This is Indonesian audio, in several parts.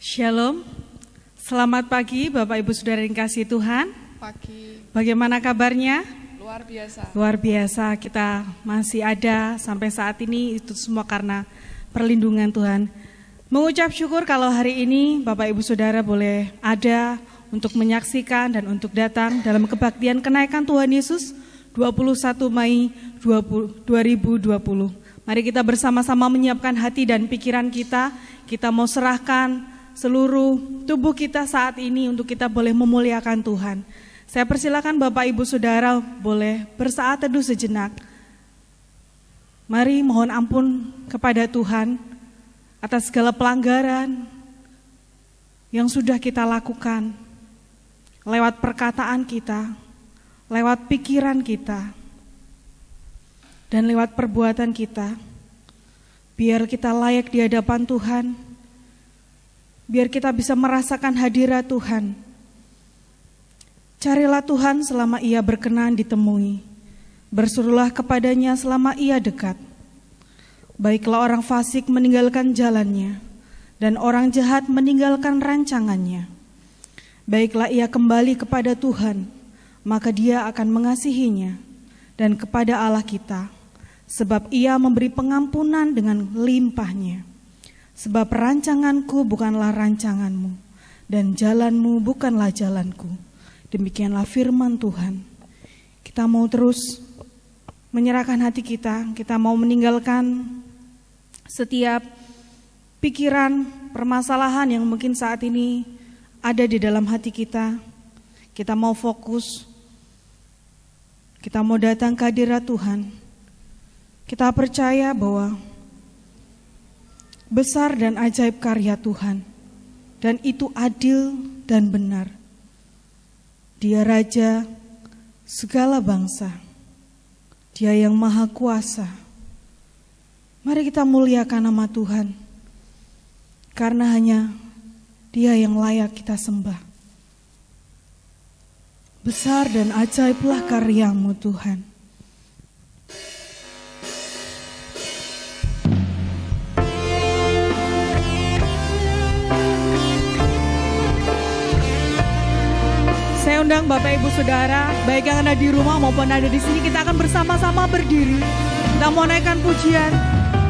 Shalom, selamat pagi Bapak Ibu Saudara yang kasih Tuhan. Pagi. Bagaimana kabarnya? Luar biasa. Luar biasa, kita masih ada sampai saat ini, itu semua karena perlindungan Tuhan. Mengucap syukur kalau hari ini Bapak Ibu Saudara boleh ada untuk menyaksikan dan untuk datang dalam kebaktian kenaikan Tuhan Yesus 21 Mei 2020. Mari kita bersama-sama menyiapkan hati dan pikiran kita mau serahkan seluruh tubuh kita saat ini untuk kita boleh memuliakan Tuhan. Saya persilakan Bapak Ibu Saudara boleh bersaat teduh sejenak. Mari mohon ampun kepada Tuhan atas segala pelanggaran yang sudah kita lakukan lewat perkataan kita, lewat pikiran kita, dan lewat perbuatan kita. Biar kita layak di hadapan Tuhan, biar kita bisa merasakan hadirat Tuhan. Carilah Tuhan selama Ia berkenan ditemui, berserulah kepadanya selama Ia dekat. Baiklah orang fasik meninggalkan jalannya, dan orang jahat meninggalkan rancangannya. Baiklah ia kembali kepada Tuhan, maka Dia akan mengasihinya, dan kepada Allah kita, sebab Ia memberi pengampunan dengan limpahnya. Sebab rancanganku bukanlah rancanganmu, dan jalanmu bukanlah jalanku. Demikianlah firman Tuhan. Kita mau terus menyerahkan hati kita mau meninggalkan setiap pikiran, permasalahan yang mungkin saat ini ada di dalam hati kita. Kita mau fokus, kita mau datang ke hadirat Tuhan. Kita percaya bahwa besar dan ajaib karya Tuhan, dan itu adil dan benar. Dia Raja segala bangsa, Dia yang maha kuasa. Mari kita muliakan nama Tuhan, karena hanya Dia yang layak kita sembah. Besar dan ajaiblah karya-Mu Tuhan. Saya undang Bapak Ibu Saudara, baik yang ada di rumah maupun ada di sini, kita akan bersama-sama berdiri. Kita mau naikkan pujian.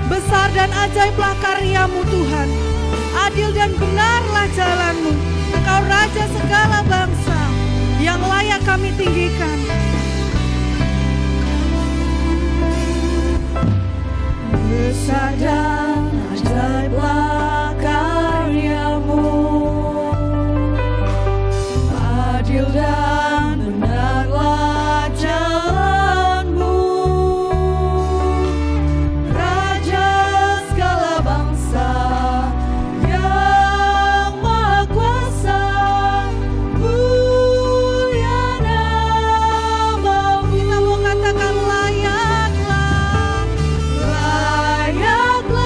Besar dan ajaiblah karya-Mu Tuhan, adil dan benarlah jalan-Mu. Engkau Raja segala bangsa yang layak kami tinggikan. Besar dan ajaiblah karya-Mu, adil dan benarlah jalan-Mu. Raja segala bangsa yang maha kuasa, mulia nama-Mu. Kita mau katakan layaklah, layaklah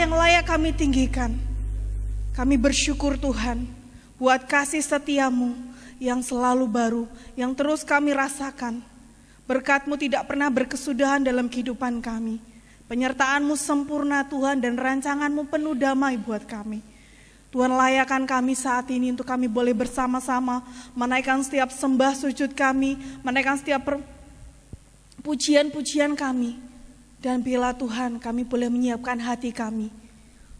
yang layak kami tinggikan. Kami bersyukur Tuhan buat kasih setiamu yang selalu baru, yang terus kami rasakan. Berkat-Mu tidak pernah berkesudahan dalam kehidupan kami. Penyertaan-Mu sempurna Tuhan, dan rancangan-Mu penuh damai buat kami. Tuhan, layakkan kami saat ini untuk kami boleh bersama-sama menaikkan setiap sembah sujud kami, menaikkan setiap pujian-pujian kami. Dan bila Tuhan kami boleh menyiapkan hati kami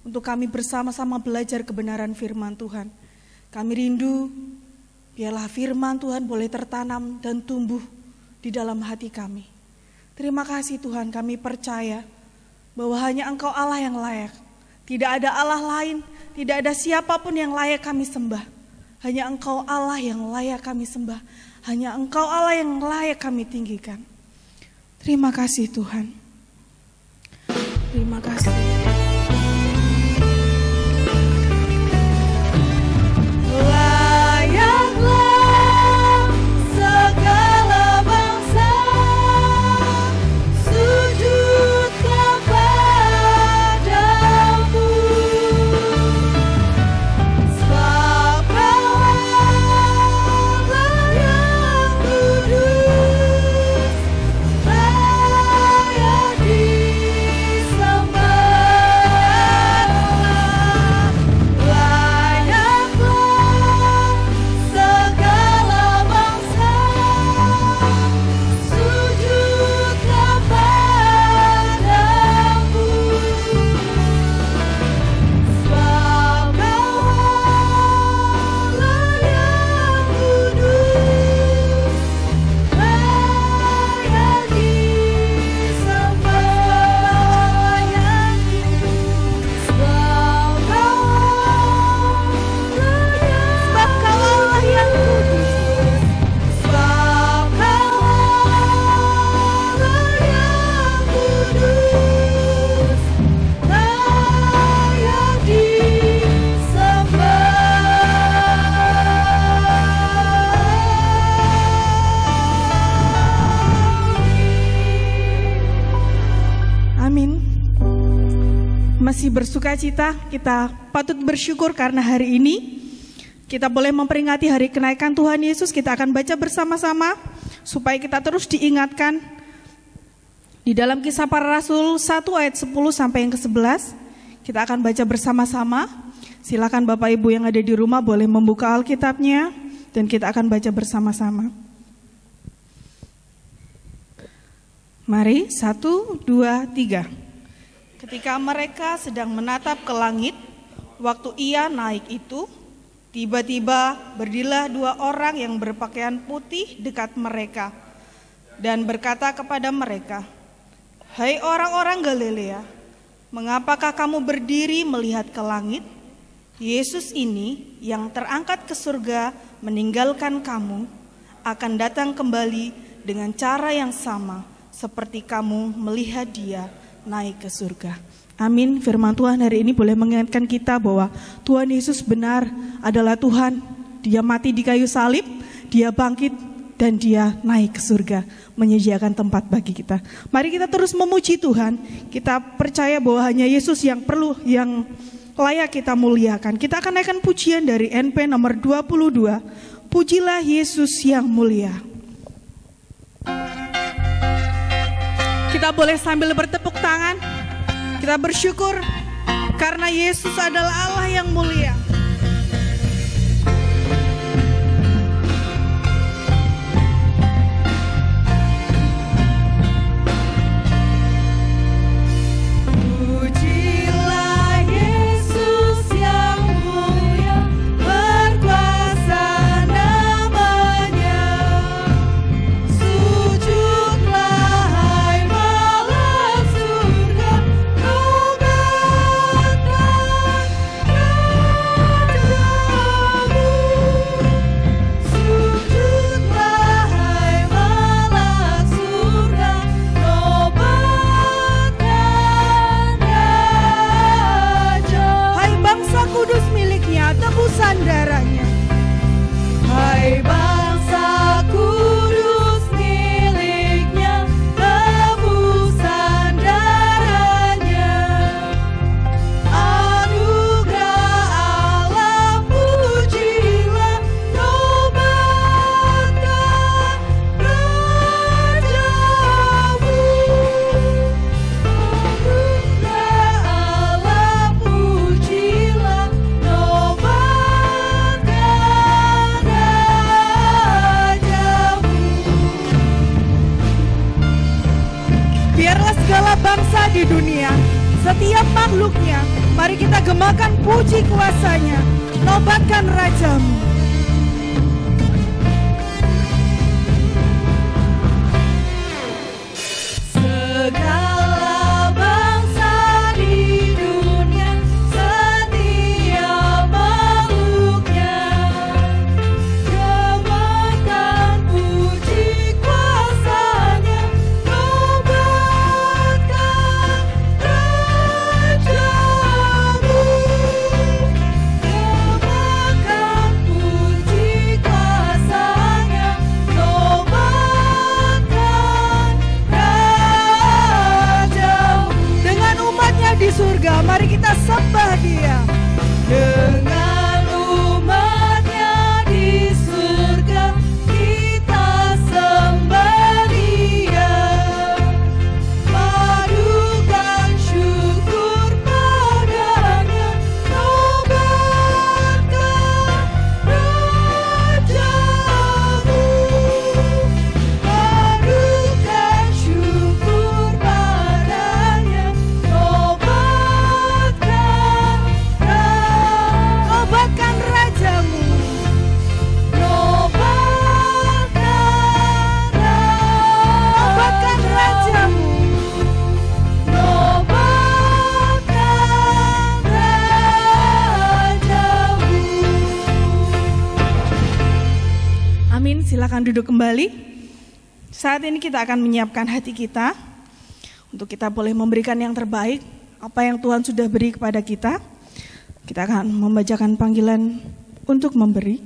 untuk kami bersama-sama belajar kebenaran firman Tuhan. Kami rindu biarlah firman Tuhan boleh tertanam dan tumbuh di dalam hati kami. Terima kasih Tuhan, kami percaya bahwa hanya Engkau Allah yang layak. Tidak ada Allah lain, tidak ada siapapun yang layak kami sembah. Hanya Engkau Allah yang layak kami sembah. Hanya Engkau Allah yang layak kami tinggikan. Terima kasih Tuhan. Terima kasih. Masih bersuka cita, kita patut bersyukur karena hari ini kita boleh memperingati hari kenaikan Tuhan Yesus. Kita akan baca bersama-sama supaya kita terus diingatkan di dalam Kisah Para Rasul 1 ayat 10 sampai yang ke-11. Kita akan baca bersama-sama. Silakan Bapak Ibu yang ada di rumah boleh membuka Alkitabnya dan kita akan baca bersama-sama. Mari, 1, 2, 3. Ketika mereka sedang menatap ke langit, waktu ia naik itu, tiba-tiba berdirilah dua orang yang berpakaian putih dekat mereka dan berkata kepada mereka, "Hai orang-orang Galilea, mengapakah kamu berdiri melihat ke langit? Yesus ini yang terangkat ke surga meninggalkan kamu, akan datang kembali dengan cara yang sama seperti kamu melihat dia naik ke surga." Amin. Firman Tuhan hari ini boleh mengingatkan kita bahwa Tuhan Yesus benar adalah Tuhan. Dia mati di kayu salib, dia bangkit, dan dia naik ke surga, menyediakan tempat bagi kita. Mari kita terus memuji Tuhan. Kita percaya bahwa hanya Yesus yang layak kita muliakan. Kita akan naikkan pujian dari NP nomor 22. Pujilah Yesus yang mulia. Kita boleh sambil bertepuk tangan. Kita bersyukur karena Yesus adalah Allah yang mulia. Pujilah di dunia, setiap makhluknya, mari kita gemakan puji kuasa-Nya, nobatkan Raja-Mu. Segala bangsa di dunia, setiap makhluknya, gemakan puji kuasa-Nya, nobatkan Raja-Mu. Gemakan puji kuasa-Nya, nobatkan Raja-Mu. Dengan umatnya di surga, mari kita sembah Dia. Dengan umatnya di surga, kita sembah Dia. Padukan syukur padanya, nobatkan Raja-Mu. Padukan syukur padanya, nobatkan Raja-Mu. Nobatkan Raja-Mu. Nobatkan Raja-Mu. Amin, silakan duduk kembali. Saat ini kita akan menyiapkan hati kita untuk kita boleh memberikan yang terbaik, apa yang Tuhan sudah beri kepada kita. Kita akan membacakan panggilan untuk memberi.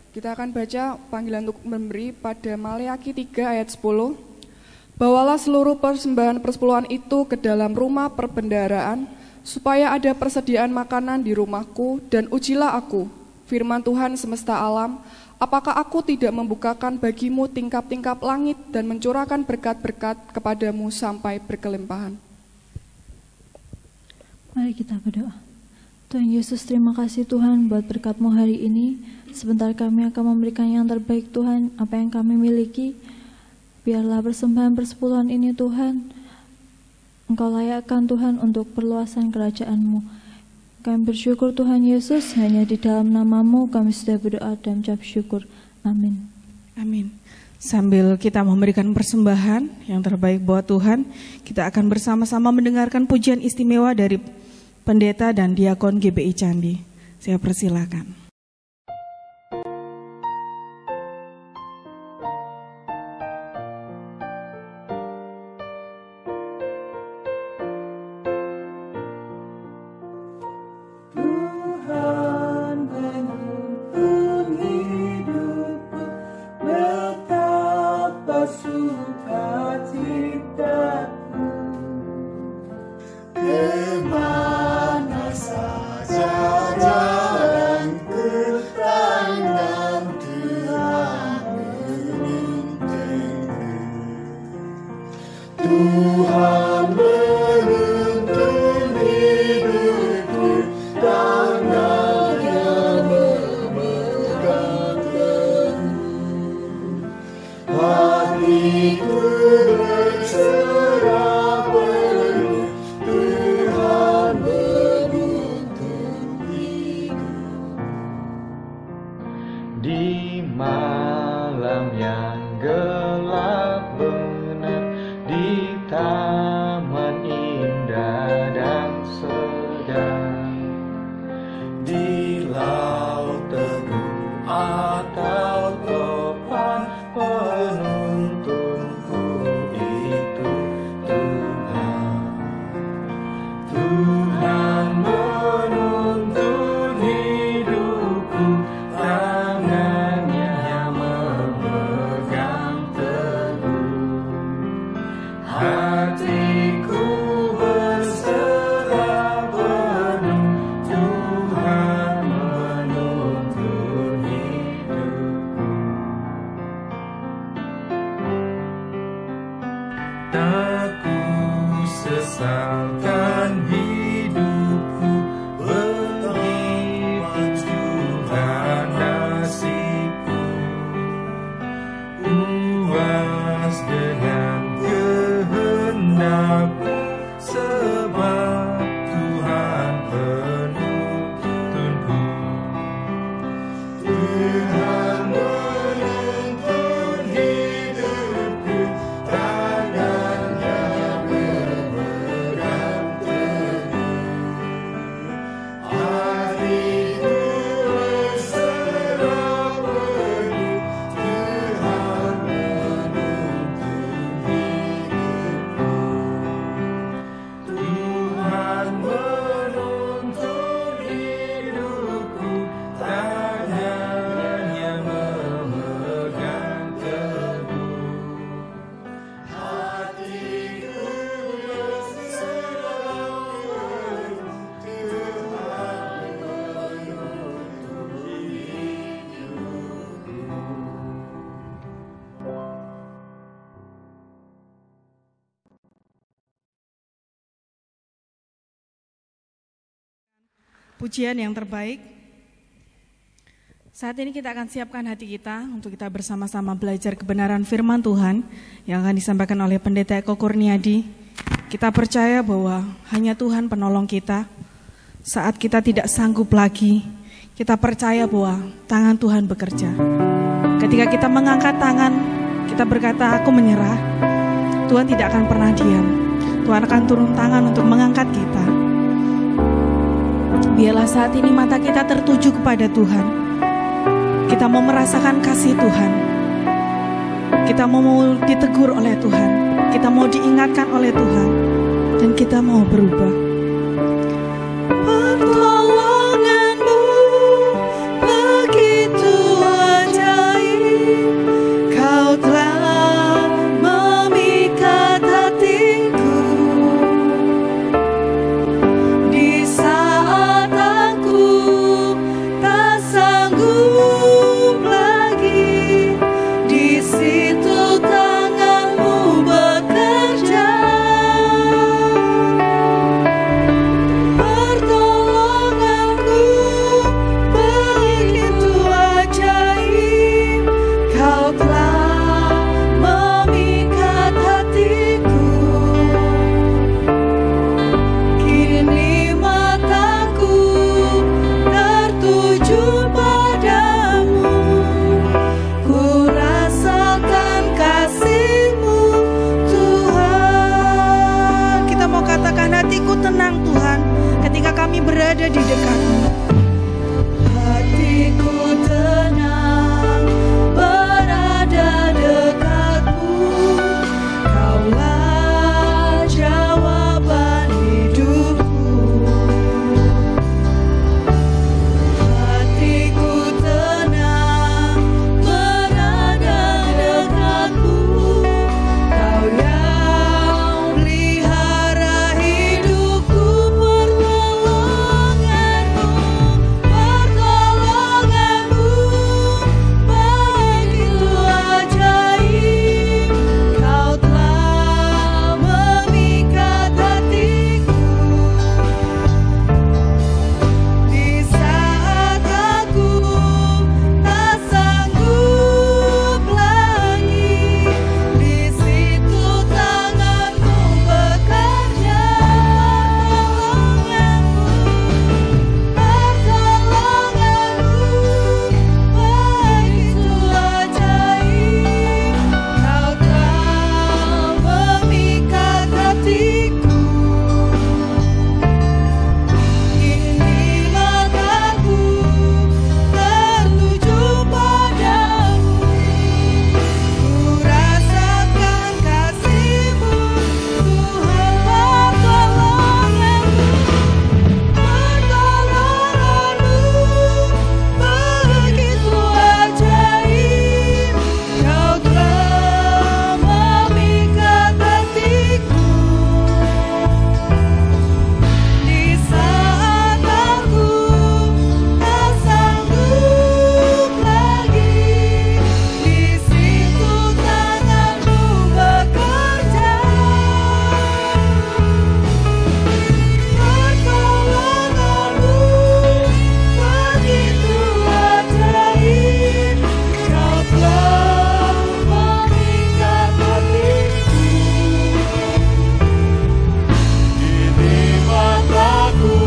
Kita akan baca panggilan untuk memberi pada Maleakhi 3 ayat 10. Bawalah seluruh persembahan persepuluhan itu ke dalam rumah perbendaharaan, supaya ada persediaan makanan di rumahku, dan ujilah aku, firman Tuhan semesta alam, apakah aku tidak membukakan bagimu tingkap-tingkap langit dan mencurahkan berkat-berkat kepadamu sampai berkelimpahan. Mari kita berdoa. Tuhan Yesus, terima kasih Tuhan buat berkat-Mu hari ini. Sebentar kami akan memberikan yang terbaik Tuhan, apa yang kami miliki. Biarlah persembahan persepuluhan ini Tuhan, Engkau layakkan Tuhan untuk perluasan kerajaan-Mu. Kami bersyukur Tuhan Yesus, hanya di dalam nama-Mu kami sudah berdoa dan mengucap syukur. Amin. Amin. Sambil kita memberikan persembahan yang terbaik buat Tuhan, kita akan bersama-sama mendengarkan pujian istimewa dari pendeta dan diakon GBI Candi. Saya persilakan. Hatiku berserah penuh, Tuhan. pujian yang terbaik. Saat ini kita akan siapkan hati kita untuk kita bersama-sama belajar kebenaran firman Tuhan yang akan disampaikan oleh Pendeta Eko Kurniadi. Kita percaya bahwa hanya Tuhan penolong kita. Saat kita tidak sanggup lagi, kita percaya bahwa tangan Tuhan bekerja. Ketika kita mengangkat tangan, kita berkata, aku menyerah, Tuhan tidak akan pernah diam. Tuhan akan turun tangan untuk mengangkat kita. Biarlah saat ini mata kita tertuju kepada Tuhan. Kita mau merasakan kasih Tuhan. Kita mau ditegur oleh Tuhan. Kita mau diingatkan oleh Tuhan. Dan kita mau berubah. Pertolonganmu begitu ajaib. Kau telah memikat hatiku. Di saat aku tak sanggup lagi, di situ tanganmu bekerja. Pertolonganku begitu ajaib. Kau telah memikat hatiku. Kini mataku tertuju padamu. Ku rasakan kasih-Mu, Tuhan. Kita mau katakan, hatiku tenang Tuhan ketika kami berada di dekat-Mu. Hatiku tenang berada dekat-Mu. Kaulah jawaban hidupku. Hatiku tenang berada dekat-Mu. Kau yang pelihara hidupku. Pertolonganmu begitu ajaib. Kau telah memikat hatiku. Di saat aku tak sanggup lagi, di situ tanganmu bekerja. Pertolonganmu begitu ajaib. Kau telah memikat hatiku. Kini mataku tertuju padamu. Ku rasakan kasih-Mu, Tuhan. Pertolonganmu begitu ajaib. Kau telah memikat hatiku. Di saat aku tak sanggup lagi, di situ tanganmu bekerja. Pertolonganmu begitu ajaib. Kau telah memikat hatiku. Kini mataku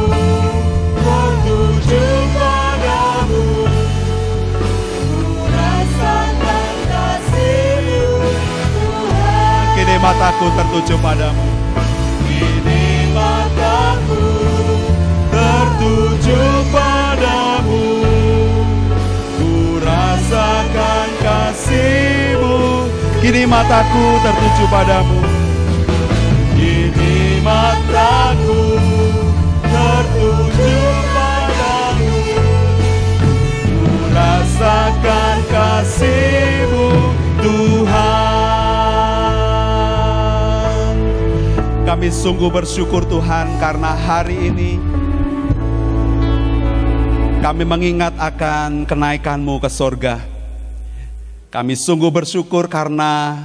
tertuju padamu. Ku rasakan kasih-Mu, Tuhan. Kini mataku tertuju padamu. Kini mataku tertuju padamu. Ku rasakan kasih-Mu. Kini mataku tertuju padamu. Kini mataku tertuju padamu. Ku rasakan kasih-Mu, Tuhan. Kami sungguh bersyukur Tuhan karena hari ini kami mengingat akan kenaikan-Mu ke sorga. Kami sungguh bersyukur karena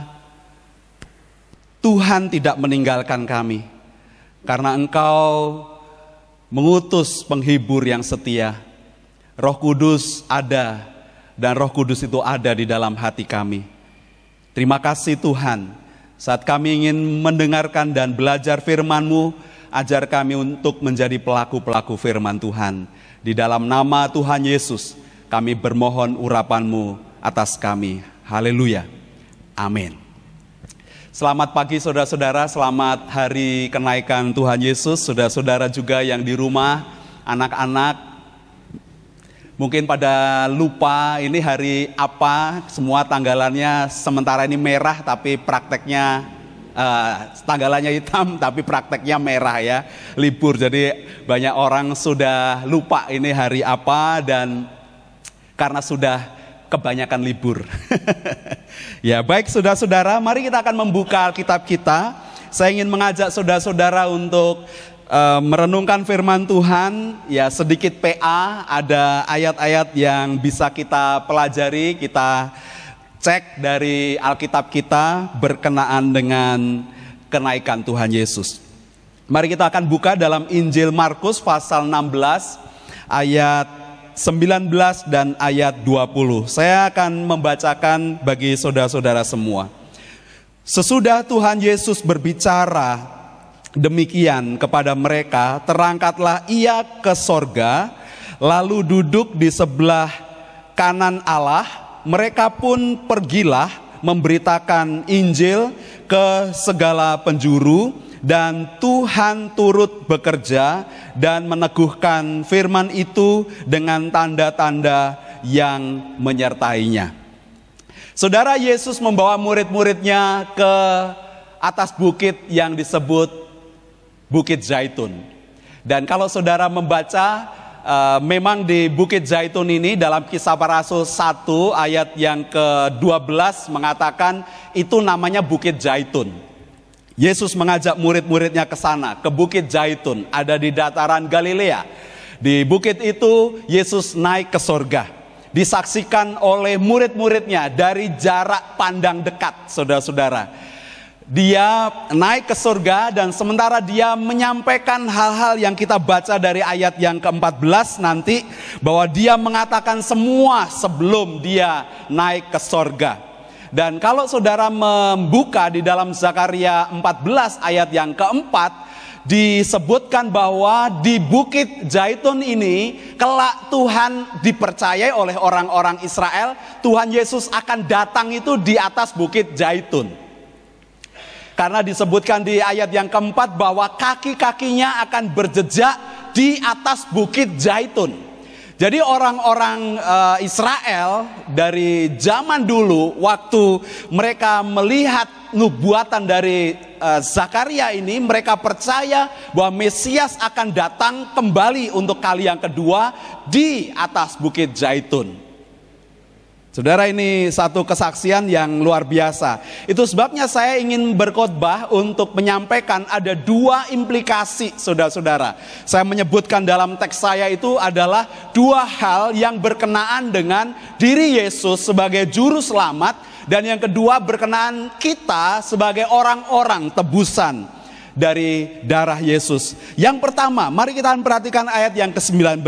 Tuhan tidak meninggalkan kami. Karena Engkau mengutus penghibur yang setia. Roh Kudus ada, dan Roh Kudus itu ada di dalam hati kami. Terima kasih Tuhan, saat kami ingin mendengarkan dan belajar firman-Mu, ajar kami untuk menjadi pelaku-pelaku firman Tuhan. Di dalam nama Tuhan Yesus, kami bermohon urapan-Mu atas kami. Haleluya. Amin. Selamat pagi saudara-saudara, selamat hari kenaikan Tuhan Yesus. Saudara-saudara juga yang di rumah, anak-anak, mungkin pada lupa ini hari apa, semua tanggalannya sementara ini merah tapi prakteknya tanggalannya hitam tapi prakteknya merah ya, libur. Jadi banyak orang sudah lupa ini hari apa dan karena sudah kebanyakan libur. Ya baik saudara-saudara, mari kita akan membuka Alkitab kita. Saya ingin mengajak saudara-saudara untuk merenungkan firman Tuhan. Ya sedikit PA, ada ayat-ayat yang bisa kita pelajari, kita cek dari Alkitab kita berkenaan dengan kenaikan Tuhan Yesus. Mari kita akan buka dalam Injil Markus pasal 16 ayat 19 dan ayat 20. Saya akan membacakan bagi saudara-saudara semua. Sesudah Tuhan Yesus berbicara demikian kepada mereka, terangkatlah ia ke sorga, lalu duduk di sebelah kanan Allah. Mereka pun pergilah memberitakan Injil ke segala penjuru, dan Tuhan turut bekerja dan meneguhkan firman itu dengan tanda-tanda yang menyertainya. Saudara, Yesus membawa murid-muridnya ke atas bukit yang disebut Bukit Zaitun. Dan kalau saudara membaca, memang di Bukit Zaitun ini dalam Kisah Para Rasul 1 ayat yang ke-12 mengatakan itu namanya Bukit Zaitun. Yesus mengajak murid-muridnya ke sana, ke Bukit Zaitun, ada di dataran Galilea. Di bukit itu Yesus naik ke sorga, disaksikan oleh murid-muridnya dari jarak pandang dekat, saudara-saudara. Dia naik ke sorga dan sementara dia menyampaikan hal-hal yang kita baca dari ayat yang ke-14 nanti, bahwa dia mengatakan semua sebelum dia naik ke sorga. Dan kalau saudara membuka di dalam Zakaria 14 ayat yang keempat, disebutkan bahwa di Bukit Zaitun ini kelak Tuhan dipercayai oleh orang-orang Israel, Tuhan Yesus akan datang itu di atas Bukit Zaitun. Karena disebutkan di ayat yang keempat bahwa kaki-kakinya akan berjejak di atas Bukit Zaitun. Jadi orang-orang Israel dari zaman dulu, waktu mereka melihat nubuatan dari Zakaria ini, mereka percaya bahwa Mesias akan datang kembali untuk kali yang kedua di atas Bukit Zaitun. Saudara, ini satu kesaksian yang luar biasa. Itu sebabnya saya ingin berkhotbah untuk menyampaikan ada dua implikasi, saudara-saudara. Saya menyebutkan dalam teks saya itu adalah dua hal yang berkenaan dengan diri Yesus sebagai juru selamat, dan yang kedua berkenaan kita sebagai orang-orang tebusan dari darah Yesus. Yang pertama, mari kita perhatikan ayat yang ke-19.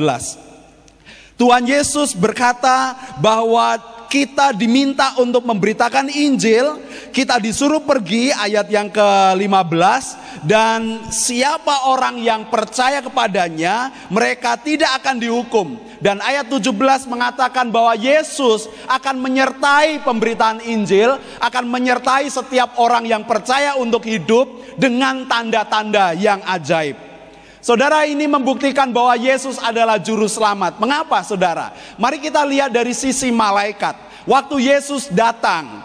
Tuhan Yesus berkata bahwa kita diminta untuk memberitakan Injil, kita disuruh pergi, ayat yang ke-15, dan siapa orang yang percaya kepadanya, mereka tidak akan dihukum. Dan ayat 17 mengatakan bahwa Yesus akan menyertai pemberitaan Injil, akan menyertai setiap orang yang percaya untuk hidup dengan tanda-tanda yang ajaib. Saudara, ini membuktikan bahwa Yesus adalah juru selamat. Mengapa, saudara? Mari kita lihat dari sisi malaikat. Waktu Yesus datang,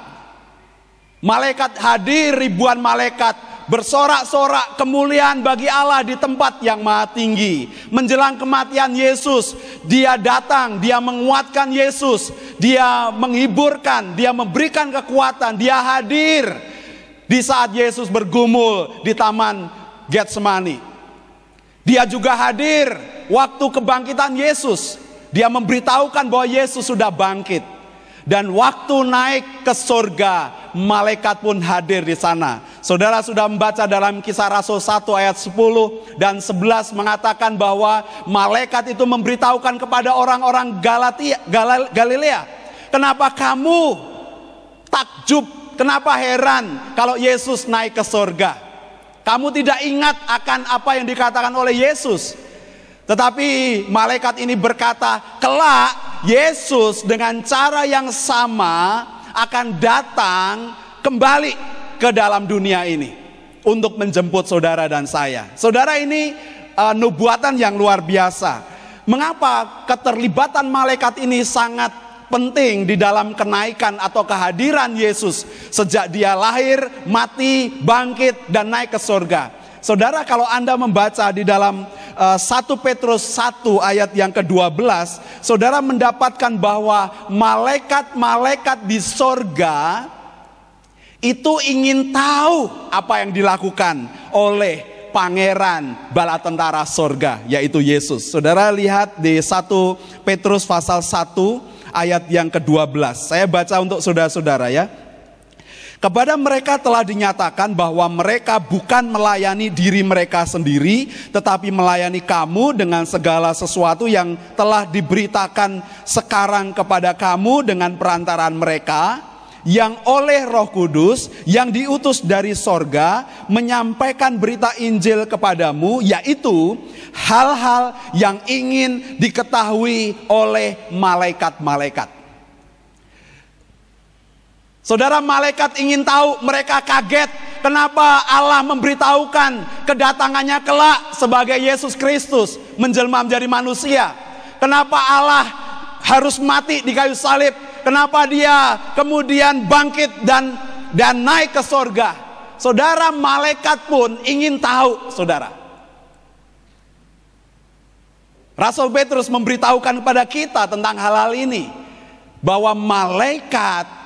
malaikat hadir, ribuan malaikat bersorak-sorak kemuliaan bagi Allah di tempat yang maha tinggi. Menjelang kematian Yesus, dia datang, dia menguatkan Yesus, dia menghiburkan, dia memberikan kekuatan, dia hadir di saat Yesus bergumul di Taman Getsemani. Dia juga hadir waktu kebangkitan Yesus. Dia memberitahukan bahwa Yesus sudah bangkit. Dan waktu naik ke surga, malaikat pun hadir di sana. Saudara sudah membaca dalam Kisah Rasul 1 ayat 10 dan 11 mengatakan bahwa malaikat itu memberitahukan kepada orang-orang Galilea, kenapa kamu takjub, kenapa heran kalau Yesus naik ke sorga? Kamu tidak ingat akan apa yang dikatakan oleh Yesus. Tetapi malaikat ini berkata, kelak Yesus dengan cara yang sama akan datang kembali ke dalam dunia ini untuk menjemput saudara dan saya. Saudara, ini nubuatan yang luar biasa. Mengapa keterlibatan malaikat ini sangat penting di dalam kenaikan atau kehadiran Yesus sejak dia lahir, mati, bangkit, dan naik ke surga? Saudara, kalau Anda membaca di dalam 1 Petrus 1 ayat yang ke-12, saudara mendapatkan bahwa malaikat-malaikat di sorga itu ingin tahu apa yang dilakukan oleh pangeran bala tentara sorga, yaitu Yesus. Saudara lihat di 1 Petrus pasal 1 ayat yang ke-12. Saya baca untuk saudara-saudara ya. Kepada mereka telah dinyatakan bahwa mereka bukan melayani diri mereka sendiri, tetapi melayani kamu dengan segala sesuatu yang telah diberitakan sekarang kepada kamu dengan perantaraan mereka, yang oleh Roh Kudus yang diutus dari sorga menyampaikan berita Injil kepadamu, yaitu hal-hal yang ingin diketahui oleh malaikat-malaikat. Saudara, malaikat ingin tahu, mereka kaget kenapa Allah memberitahukan kedatangannya kelak sebagai Yesus Kristus menjelma menjadi manusia. Kenapa Allah harus mati di kayu salib? Kenapa dia kemudian bangkit dan naik ke sorga? Saudara, malaikat pun ingin tahu, saudara. Rasul Petrus memberitahukan kepada kita tentang hal-hal ini, bahwa malaikat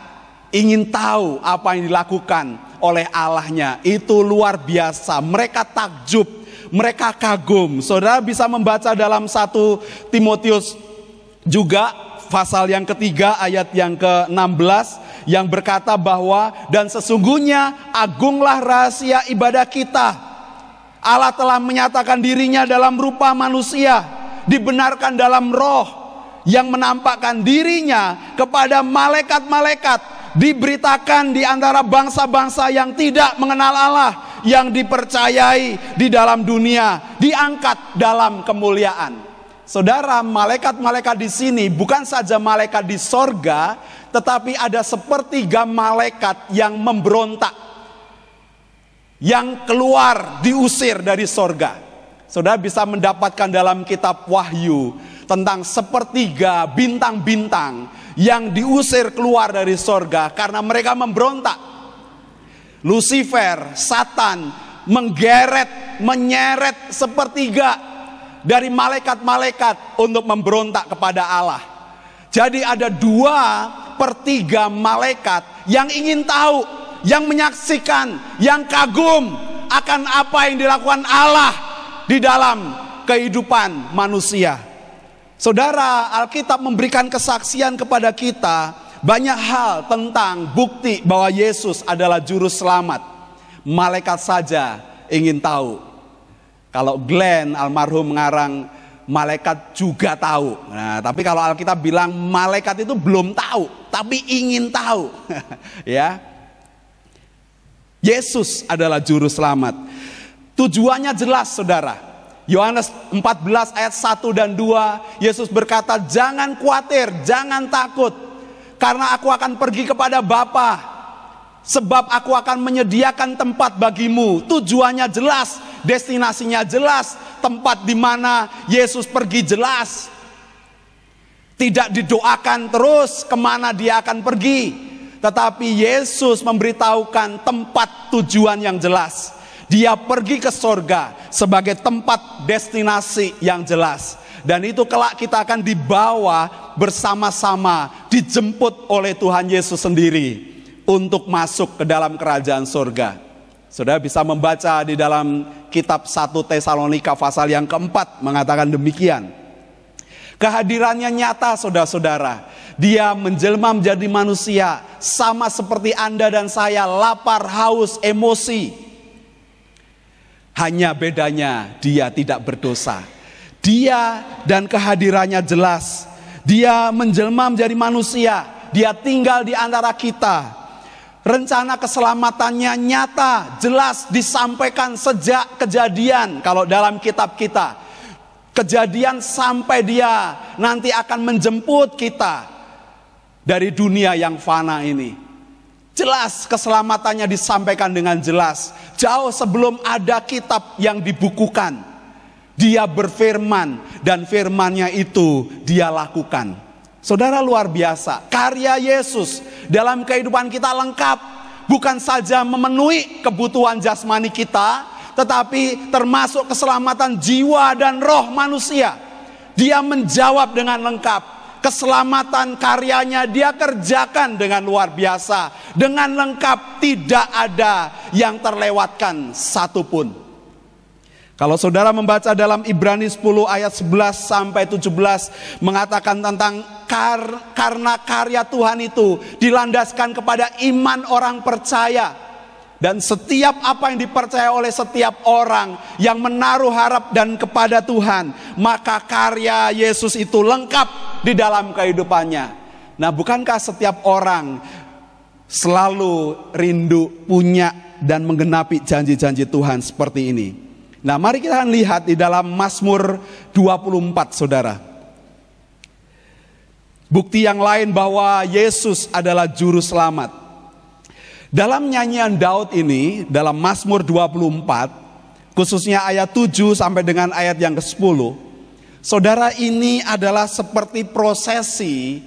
ingin tahu apa yang dilakukan oleh Allahnya. Itu luar biasa. Mereka takjub, mereka kagum. Saudara bisa membaca dalam 1 Timotius juga pasal yang ketiga ayat yang ke-16 yang berkata bahwa dan sesungguhnya agunglah rahasia ibadah kita. Allah telah menyatakan dirinya dalam rupa manusia, dibenarkan dalam roh yang menampakkan dirinya kepada malaikat-malaikat, diberitakan di antara bangsa-bangsa yang tidak mengenal Allah, yang dipercayai di dalam dunia, diangkat dalam kemuliaan. Saudara, malaikat-malaikat di sini bukan saja malaikat di sorga, tetapi ada sepertiga malaikat yang memberontak, yang keluar, diusir dari sorga. Saudara bisa mendapatkan dalam kitab Wahyu tentang sepertiga bintang-bintang yang diusir keluar dari sorga karena mereka memberontak. Lucifer, Satan, menyeret sepertiga dari malaikat-malaikat untuk memberontak kepada Allah. Jadi ada 2/3 malaikat yang ingin tahu, yang menyaksikan, yang kagum akan apa yang dilakukan Allah di dalam kehidupan manusia. Saudara, Alkitab memberikan kesaksian kepada kita banyak hal tentang bukti bahwa Yesus adalah juru selamat. Malaikat saja ingin tahu. Kalau Glenn almarhum mengarang, malaikat juga tahu. Nah, tapi kalau Alkitab bilang malaikat itu belum tahu, tapi ingin tahu. Ya, Yesus adalah juru selamat. Tujuannya jelas, saudara. Yohanes 14 ayat 1 dan 2, Yesus berkata, jangan khawatir, jangan takut, karena aku akan pergi kepada Bapa. Sebab aku akan menyediakan tempat bagimu. Tujuannya jelas, destinasinya jelas, tempat di mana Yesus pergi jelas. Tidak didoakan terus kemana dia akan pergi, tetapi Yesus memberitahukan tempat tujuan yang jelas. Dia pergi ke sorga sebagai tempat destinasi yang jelas. Dan itu kelak kita akan dibawa bersama-sama, dijemput oleh Tuhan Yesus sendiri untuk masuk ke dalam kerajaan surga. Saudara bisa membaca di dalam kitab 1 Tesalonika pasal yang ke-4 mengatakan demikian. Kehadirannya nyata, saudara-saudara. Dia menjelma menjadi manusia, sama seperti Anda dan saya, lapar, haus, emosi. Hanya bedanya dia tidak berdosa. Dia dan kehadirannya jelas. Dia menjelma menjadi manusia. Dia tinggal di antara kita. Rencana keselamatannya nyata, jelas disampaikan sejak Kejadian. Kalau dalam kitab kita, Kejadian sampai dia nanti akan menjemput kita dari dunia yang fana ini. Jelas keselamatannya disampaikan dengan jelas. Jauh sebelum ada kitab yang dibukukan, dia berfirman dan firman-Nya itu dia lakukan. Saudara, luar biasa. Karya Yesus dalam kehidupan kita lengkap. Bukan saja memenuhi kebutuhan jasmani kita, tetapi termasuk keselamatan jiwa dan roh manusia. Dia menjawab dengan lengkap. Keselamatan karyanya dia kerjakan dengan luar biasa. Dengan lengkap, tidak ada yang terlewatkan satupun. Kalau saudara membaca dalam Ibrani 10 ayat 11 sampai 17 mengatakan tentang karena karya Tuhan itu dilandaskan kepada iman orang percaya. Dan setiap apa yang dipercaya oleh setiap orang yang menaruh harap dan kepada Tuhan, maka karya Yesus itu lengkap di dalam kehidupannya. Nah, bukankah setiap orang selalu rindu punya dan menggenapi janji-janji Tuhan seperti ini? Nah, mari kita lihat di dalam Mazmur 24, saudara. Bukti yang lain bahwa Yesus adalah juru selamat. Dalam nyanyian Daud ini, dalam Mazmur 24, khususnya ayat 7 sampai dengan ayat yang ke-10, saudara, ini adalah seperti prosesi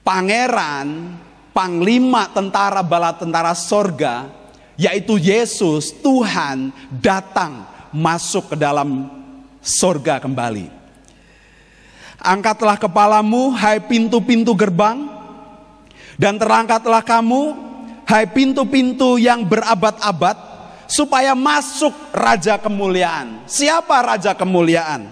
pangeran, panglima tentara bala tentara sorga, yaitu Yesus, Tuhan, datang masuk ke dalam sorga kembali. Angkatlah kepalamu, hai pintu-pintu gerbang, dan terangkatlah kamu, hai pintu-pintu yang berabad-abad, supaya masuk Raja Kemuliaan. Siapa Raja Kemuliaan?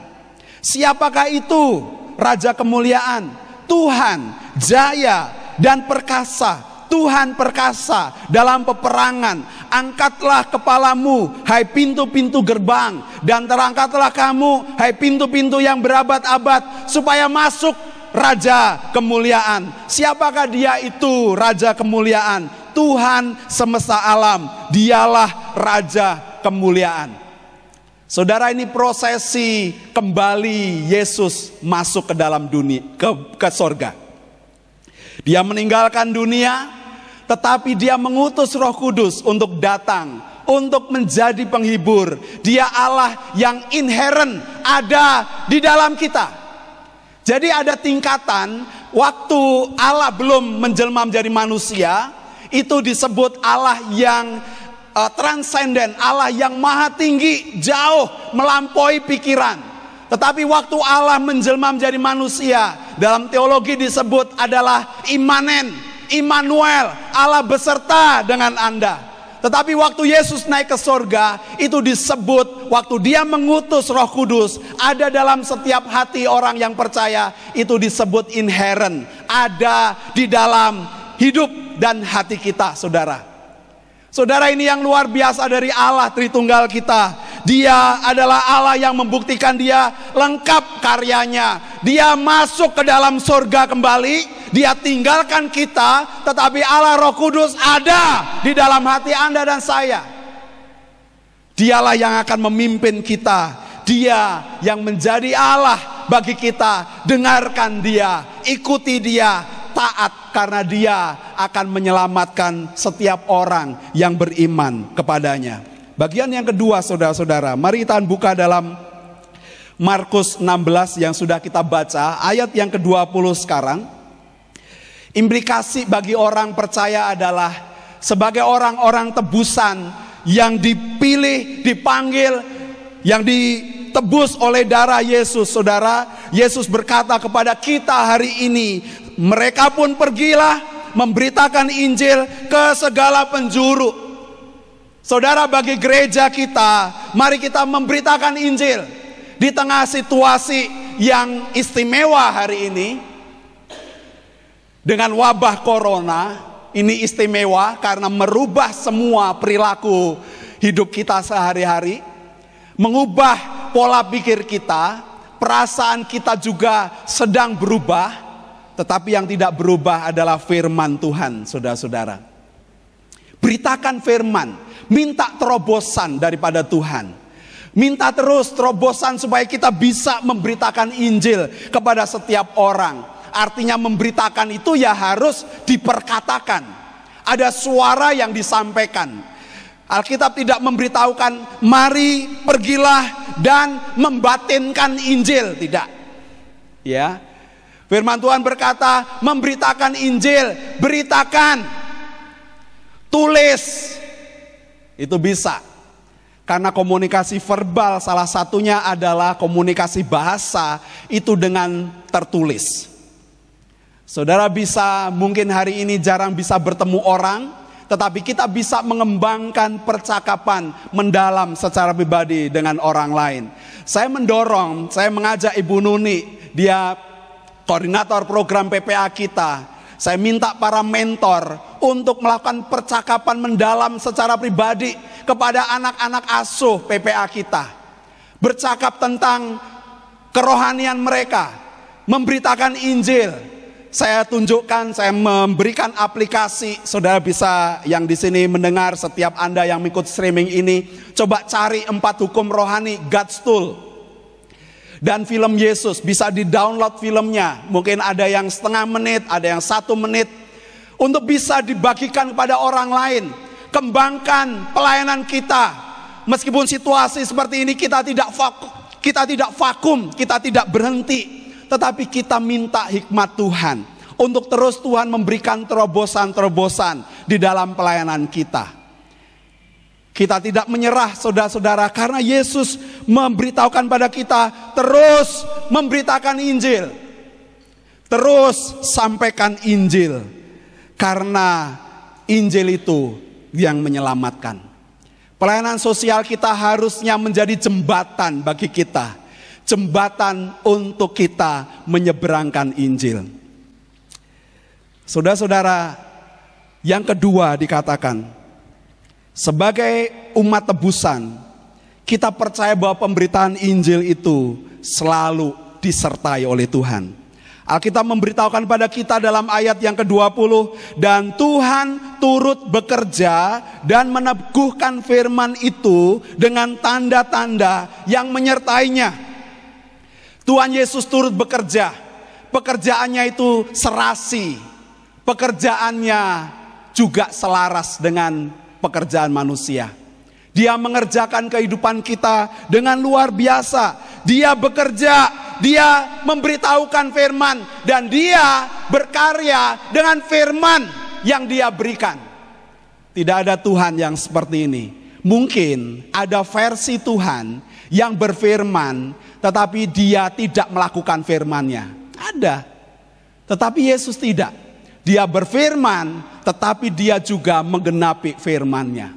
Siapakah itu Raja Kemuliaan? Tuhan, jaya dan perkasa. Tuhan perkasa dalam peperangan. Angkatlah kepalamu, hai pintu-pintu gerbang, dan terangkatlah kamu, hai pintu-pintu yang berabad-abad, supaya masuk Raja Kemuliaan. Siapakah dia itu Raja Kemuliaan? Tuhan semesta alam. Dialah Raja Kemuliaan. Saudara, ini prosesi kembali Yesus masuk ke dalam dunia, ke sorga. Dia meninggalkan dunia, tetapi dia mengutus Roh Kudus untuk datang, untuk menjadi penghibur. Dia Allah yang inherent ada di dalam kita. Jadi ada tingkatan, waktu Allah belum menjelma menjadi manusia, itu disebut Allah yang transenden, Allah yang maha tinggi, jauh melampaui pikiran. Tetapi waktu Allah menjelma menjadi manusia, dalam teologi disebut adalah imanen, Immanuel, Allah beserta dengan Anda. Tetapi waktu Yesus naik ke sorga, itu disebut waktu dia mengutus Roh Kudus, ada dalam setiap hati orang yang percaya, itu disebut inherent, ada di dalam hidup dan hati kita, saudara. Saudara, ini yang luar biasa dari Allah Tritunggal kita. Dia adalah Allah yang membuktikan dia lengkap karyanya. Dia masuk ke dalam surga kembali. Dia tinggalkan kita, tetapi Allah Roh Kudus ada di dalam hati Anda dan saya. Dialah yang akan memimpin kita. Dia yang menjadi Allah bagi kita. Dengarkan dia, ikuti dia, taat, karena dia akan menyelamatkan setiap orang yang beriman kepadanya. Bagian yang kedua, saudara-saudara, mari kita buka dalam Markus 16 yang sudah kita baca, ayat yang ke-20 sekarang. Implikasi bagi orang percaya adalah sebagai orang-orang tebusan yang dipilih, dipanggil, yang ditebus oleh darah Yesus. Saudara, Yesus berkata kepada kita hari ini, mereka pun pergilah memberitakan Injil ke segala penjuru. Saudara, bagi gereja kita, mari kita memberitakan Injil. Di tengah situasi yang istimewa hari ini, Dengan wabah corona, ini istimewa karena merubah semua perilaku hidup kita sehari-hari, mengubah pola pikir kita, perasaan kita juga sedang berubah, tetapi yang tidak berubah adalah firman Tuhan, saudara-saudara. Beritakan firman, minta terobosan daripada Tuhan. Minta terus terobosan supaya kita bisa memberitakan Injil kepada setiap orang. Artinya memberitakan itu ya harus diperkatakan. Ada suara yang disampaikan. Alkitab tidak memberitahukan mari pergilah dan membatinkan Injil, tidak. Ya. Firman Tuhan berkata memberitakan Injil, beritakan, tulis. Itu bisa. Karena komunikasi verbal salah satunya adalah komunikasi bahasa itu dengan tertulis. Saudara bisa mungkin hari ini jarang bisa bertemu orang, tetapi kita bisa mengembangkan percakapan mendalam secara pribadi dengan orang lain. Saya mengajak Ibu Nuni, dia koordinator program PPA kita. Saya minta para mentor untuk melakukan percakapan mendalam secara pribadi kepada anak-anak asuh PPA kita. Bercakap tentang kerohanian mereka, memberitakan Injil. Saya tunjukkan, saya memberikan aplikasi. Saudara bisa yang di sini mendengar, setiap Anda yang mengikut streaming ini, coba cari 4 hukum rohani, God's Tool. Dan film Yesus, bisa di-download filmnya. Mungkin ada yang setengah menit, ada yang 1 menit. Untuk bisa dibagikan kepada orang lain. Kembangkan pelayanan kita. Meskipun situasi seperti ini kita tidak vakum, kita tidak berhenti. Tetapi kita minta hikmat Tuhan. Untuk terus Tuhan memberikan terobosan-terobosan di dalam pelayanan kita. Kita tidak menyerah saudara-saudara, karena Yesus memberitahukan pada kita terus memberitakan Injil. Terus sampaikan Injil. Karena Injil itu yang menyelamatkan. Pelayanan sosial kita harusnya menjadi jembatan bagi kita. Jembatan untuk kita menyeberangkan Injil. Saudara-saudara, yang kedua dikatakan, sebagai umat tebusan, kita percaya bahwa pemberitaan Injil itu selalu disertai oleh Tuhan. Alkitab memberitahukan pada kita dalam ayat yang ke-20, dan Tuhan turut bekerja dan meneguhkan firman itu dengan tanda-tanda yang menyertainya. Tuhan Yesus turut bekerja. Pekerjaannya itu serasi. Pekerjaannya juga selaras dengan pekerjaan manusia. Dia mengerjakan kehidupan kita dengan luar biasa. Dia bekerja, dia memberitahukan firman, dan dia berkarya dengan firman yang dia berikan. Tidak ada Tuhan yang seperti ini. Mungkin ada versi Tuhan yang berfirman, tetapi dia tidak melakukan firman-Nya. Ada. Tetapi Yesus tidak. Dia berfirman, tetapi dia juga menggenapi firman-Nya.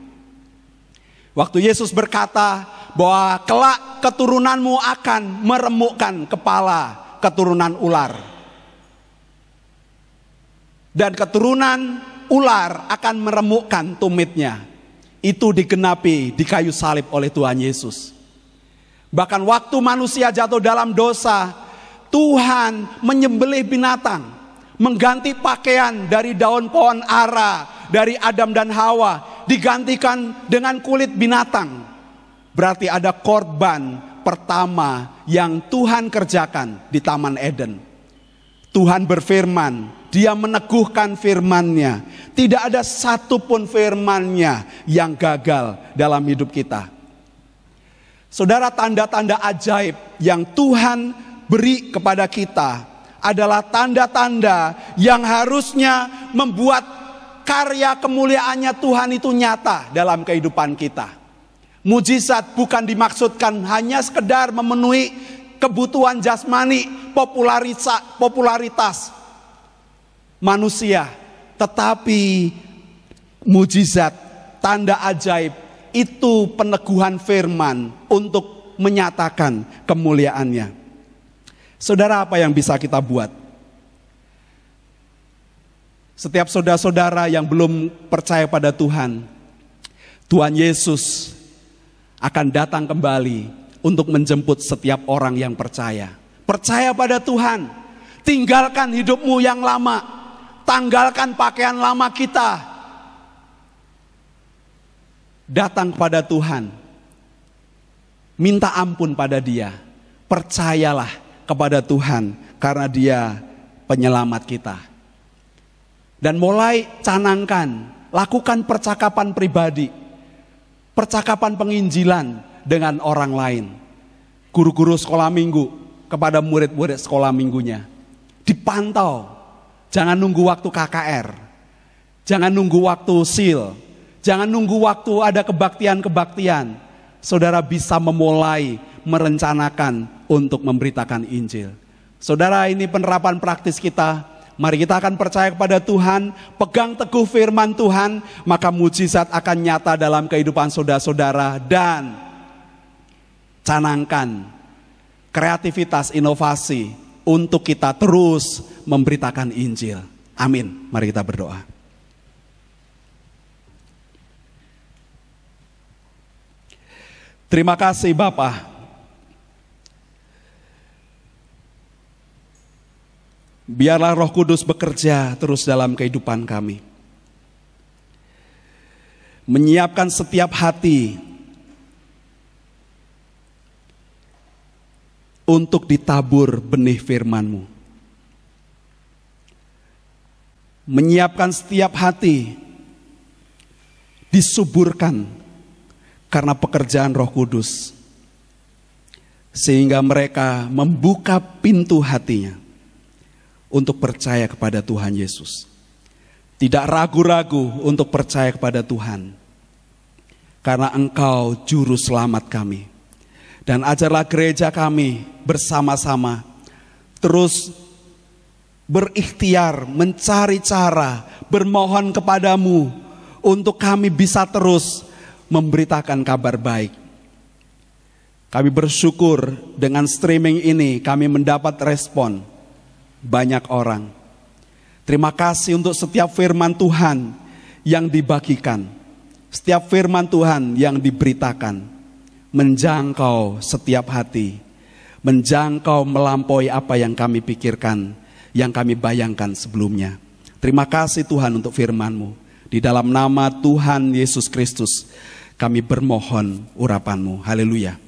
Waktu Yesus berkata bahwa kelak keturunanmu akan meremukkan kepala keturunan ular. Dan keturunan ular akan meremukkan tumitnya. Itu digenapi di kayu salib oleh Tuhan Yesus. Bahkan waktu manusia jatuh dalam dosa, Tuhan menyembelih binatang. Mengganti pakaian dari daun pohon ara, dari Adam dan Hawa, digantikan dengan kulit binatang. Berarti ada korban pertama yang Tuhan kerjakan di Taman Eden. Tuhan berfirman, dia meneguhkan firman-Nya. Tidak ada satupun firman-Nya yang gagal dalam hidup kita. Saudara, tanda-tanda ajaib yang Tuhan beri kepada kita adalah tanda-tanda yang harusnya membuat karya kemuliaannya Tuhan itu nyata dalam kehidupan kita. Mujizat bukan dimaksudkan hanya sekedar memenuhi kebutuhan jasmani, popularitas manusia. Tetapi mujizat, tanda ajaib itu peneguhan firman untuk menyatakan kemuliaannya. Saudara, apa yang bisa kita buat? Setiap saudara-saudara yang belum percaya pada Tuhan, Tuhan Yesus akan datang kembali untuk menjemput setiap orang yang percaya. Percaya pada Tuhan, tinggalkan hidupmu yang lama, tanggalkan pakaian lama kita, datang kepada Tuhan, minta ampun pada Dia, percayalah kepada Tuhan karena Dia penyelamat kita. Dan mulai canangkan, lakukan percakapan pribadi, percakapan penginjilan dengan orang lain. Guru-guru sekolah minggu kepada murid-murid sekolah minggunya. Dipantau, jangan nunggu waktu KKR, jangan nunggu waktu SIL, jangan nunggu waktu ada kebaktian-kebaktian. Saudara bisa memulai merencanakan untuk memberitakan Injil. Saudara, ini penerapan praktis kita. Mari kita akan percaya kepada Tuhan, pegang teguh firman Tuhan, maka mujizat akan nyata dalam kehidupan saudara-saudara. Dan canangkan kreativitas, inovasi untuk kita terus memberitakan Injil. Amin. Mari kita berdoa. Terima kasih Bapa. Biarlah Roh Kudus bekerja terus dalam kehidupan kami. Menyiapkan setiap hati untuk ditabur benih firman-Mu. Menyiapkan setiap hati disuburkan karena pekerjaan Roh Kudus. Sehingga mereka membuka pintu hatinya untuk percaya kepada Tuhan Yesus. Tidak ragu-ragu untuk percaya kepada Tuhan. Karena Engkau juru selamat kami. Dan ajarlah gereja kami bersama-sama terus berikhtiar, mencari cara, bermohon kepadamu untuk kami bisa terus memberitakan kabar baik. Kami bersyukur dengan streaming ini kami mendapat respon banyak orang. Terima kasih untuk setiap firman Tuhan yang dibagikan, setiap firman Tuhan yang diberitakan. Menjangkau setiap hati, menjangkau melampaui apa yang kami pikirkan, yang kami bayangkan sebelumnya. Terima kasih Tuhan untuk firman-Mu. Di dalam nama Tuhan Yesus Kristus kami bermohon urapan-Mu. Haleluya.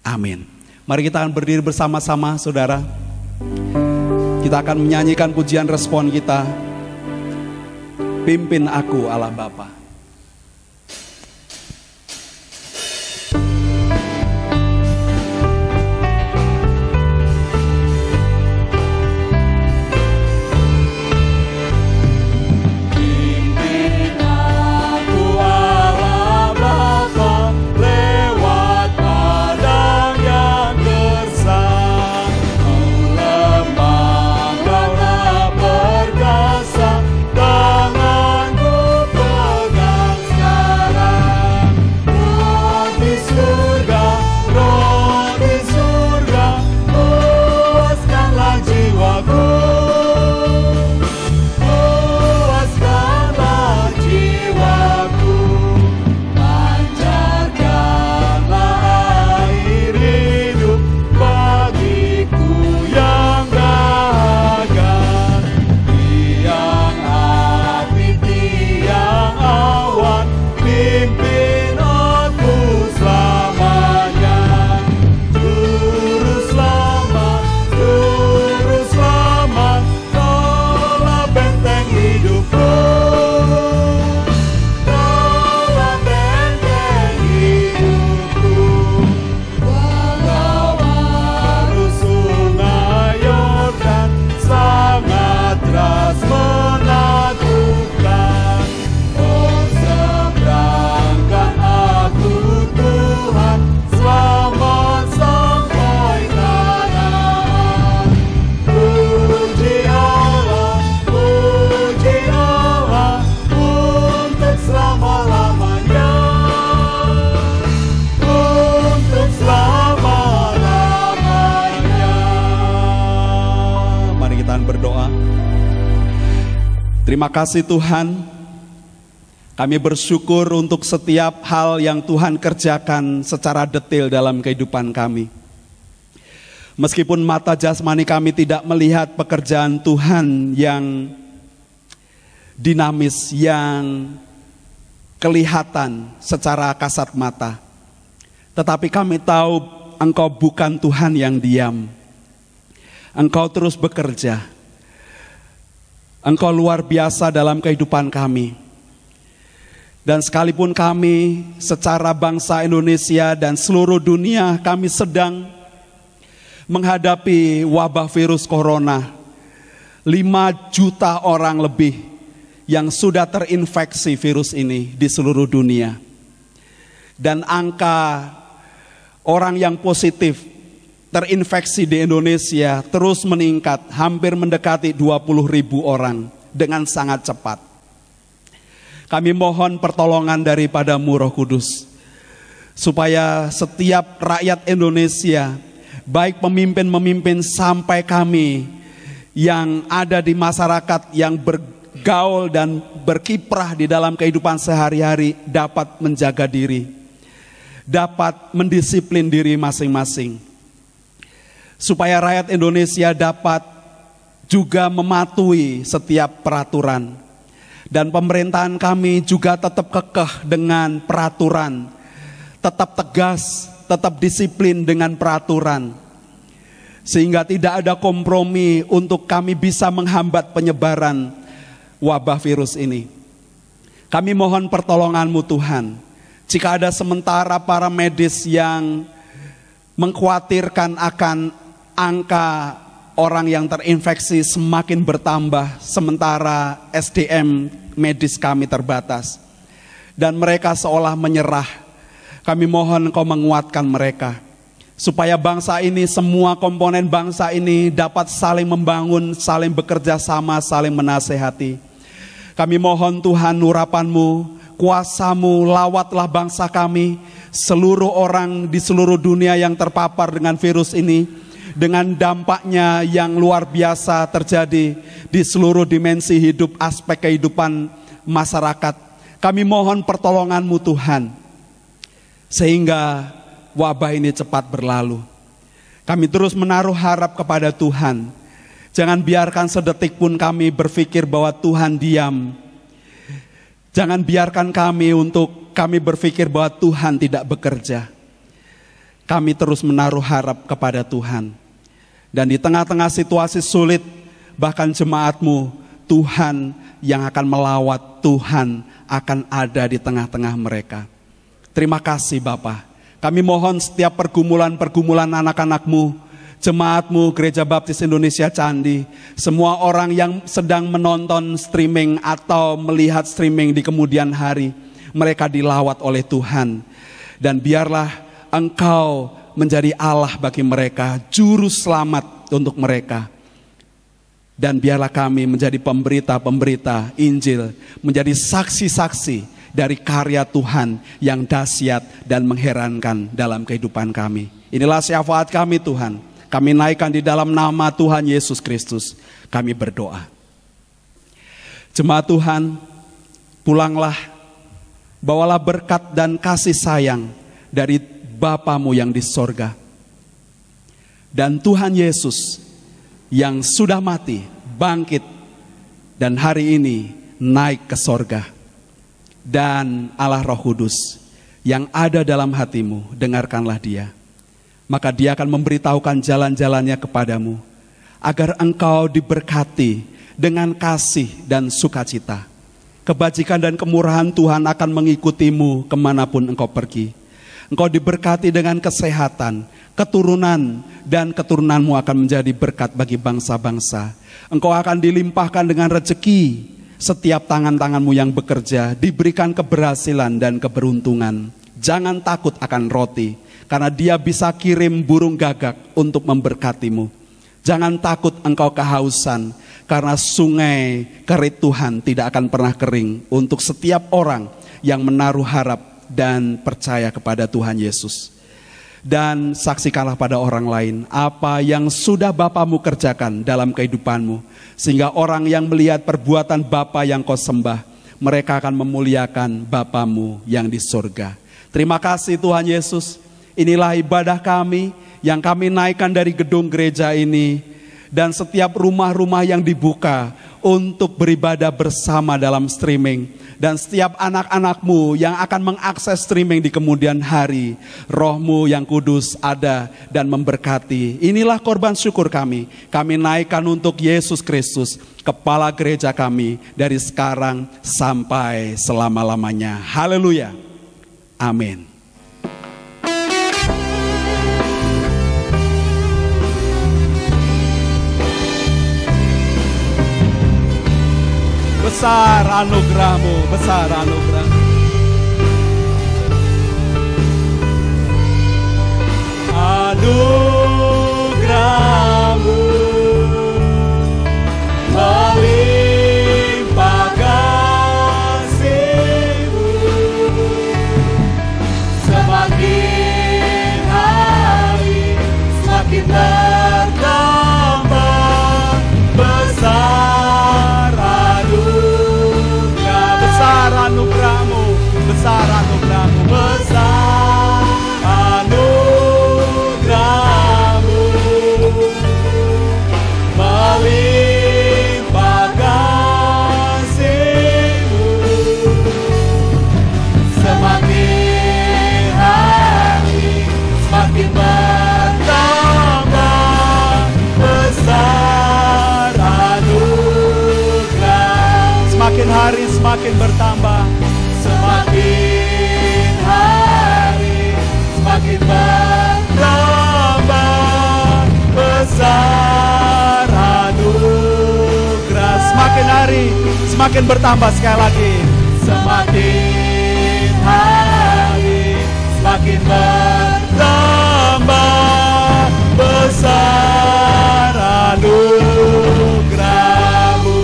Amin. Mari kita akan berdiri bersama-sama saudara. Kita akan menyanyikan pujian respon kita. Pimpin aku Allah Bapa. Tanganku Terima kasih Tuhan, kami bersyukur untuk setiap hal yang Tuhan kerjakan secara detail dalam kehidupan kami. Meskipun mata jasmani kami tidak melihat pekerjaan Tuhan yang dinamis, yang kelihatan secara kasat mata, tetapi kami tahu Engkau bukan Tuhan yang diam. Engkau terus bekerja. Engkau luar biasa dalam kehidupan kami. Dan sekalipun kami secara bangsa Indonesia dan seluruh dunia kami sedang menghadapi wabah virus corona, 5 juta orang lebih yang sudah terinfeksi virus ini di seluruh dunia. Dan angka orang yang positif terinfeksi di Indonesia terus meningkat, hampir mendekati 20.000 orang dengan sangat cepat. Kami mohon pertolongan daripada-Mu Roh Kudus, supaya setiap rakyat Indonesia, baik pemimpin-pemimpin sampai kami yang ada di masyarakat yang bergaul dan berkiprah di dalam kehidupan sehari-hari, dapat menjaga diri, dapat mendisiplin diri masing-masing, supaya rakyat Indonesia dapat juga mematuhi setiap peraturan. Dan pemerintahan kami juga tetap kekeh dengan peraturan, tetap tegas, tetap disiplin dengan peraturan, sehingga tidak ada kompromi untuk kami bisa menghambat penyebaran wabah virus ini. Kami mohon pertolongan-Mu Tuhan. Jika ada sementara para medis yang mengkhawatirkan akan angka orang yang terinfeksi semakin bertambah, sementara SDM medis kami terbatas, dan mereka seolah menyerah, kami mohon Engkau menguatkan mereka, supaya bangsa ini, semua komponen bangsa ini dapat saling membangun, saling bekerja sama, saling menasehati. Kami mohon Tuhan urapan-Mu, kuasa-Mu, lawatlah bangsa kami, seluruh orang di seluruh dunia yang terpapar dengan virus ini, dengan dampaknya yang luar biasa terjadi di seluruh dimensi hidup, aspek kehidupan masyarakat. Kami mohon pertolongan-Mu Tuhan, sehingga wabah ini cepat berlalu. Kami terus menaruh harap kepada Tuhan. Jangan biarkan sedetik pun kami berpikir bahwa Tuhan diam. Jangan biarkan kami berpikir bahwa Tuhan tidak bekerja. Kami terus menaruh harap kepada Tuhan. Dan di tengah-tengah situasi sulit, bahkan jemaat-Mu, Tuhan yang akan melawat, Tuhan akan ada di tengah-tengah mereka. Terima kasih Bapa. Kami mohon setiap pergumulan-pergumulan anak-anak-Mu, jemaat-Mu, Gereja Baptis Indonesia Candi, semua orang yang sedang menonton streaming atau melihat streaming di kemudian hari, mereka dilawat oleh Tuhan. Dan biarlah Engkau menjadi Allah bagi mereka, juru selamat untuk mereka. Dan biarlah kami menjadi pemberita-pemberita Injil, menjadi saksi-saksi dari karya Tuhan yang dahsyat dan mengherankan dalam kehidupan kami. Inilah syafaat kami Tuhan, kami naikkan di dalam nama Tuhan Yesus Kristus, kami berdoa. Jemaat Tuhan, pulanglah, bawalah berkat dan kasih sayang dari Bapamu yang di sorga. Dan Tuhan Yesus yang sudah mati, bangkit, dan hari ini naik ke sorga. Dan Allah Roh Kudus yang ada dalam hatimu, dengarkanlah Dia. Maka Dia akan memberitahukan jalan-jalannya kepadamu, agar engkau diberkati dengan kasih dan sukacita. Kebajikan dan kemurahan Tuhan akan mengikutimu kemanapun engkau pergi. Engkau diberkati dengan kesehatan, keturunan, dan keturunanmu akan menjadi berkat bagi bangsa-bangsa. Engkau akan dilimpahkan dengan rezeki, setiap tangan-tanganmu yang bekerja diberikan keberhasilan dan keberuntungan. Jangan takut akan roti, karena Dia bisa kirim burung gagak untuk memberkatimu. Jangan takut engkau kehausan, karena sungai kerit Tuhan tidak akan pernah kering untuk setiap orang yang menaruh harap dan percaya kepada Tuhan Yesus. Dan saksikanlah pada orang lain apa yang sudah Bapamu kerjakan dalam kehidupanmu. Sehingga orang yang melihat perbuatan Bapa yang kau sembah, mereka akan memuliakan Bapamu yang di surga. Terima kasih Tuhan Yesus. Inilah ibadah kami yang kami naikkan dari gedung gereja ini. Dan setiap rumah-rumah yang dibuka untuk beribadah bersama dalam streaming. Dan setiap anak-anakmu yang akan mengakses streaming di kemudian hari, Roh-Mu yang kudus ada dan memberkati. Inilah korban syukur kami. Kami naikkan untuk Yesus Kristus, Kepala gereja kami, dari sekarang sampai selama-lamanya. Haleluya. Amin. Besar anugerah-Mu, besar anugerah. Anugerah-Mu melimpah kasih-Mu, semakin hari semakin bertambah besar. Anugerah-Mu, besar anugerah-Mu, besar anugerah-Mu melimpah kasih-Mu, semakin hari semakin bertambah besar anugerah. Semakin hari semakin bertambah, semakin hari semakin bertambah besar anugerah. Semakin hari semakin bertambah, sekali lagi, semakin hari semakin bertambah besar anugerah-Mu.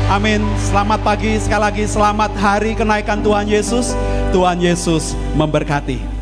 Amin. Selamat pagi sekali lagi, selamat hari kenaikan Tuhan Yesus. Tuhan Yesus memberkati.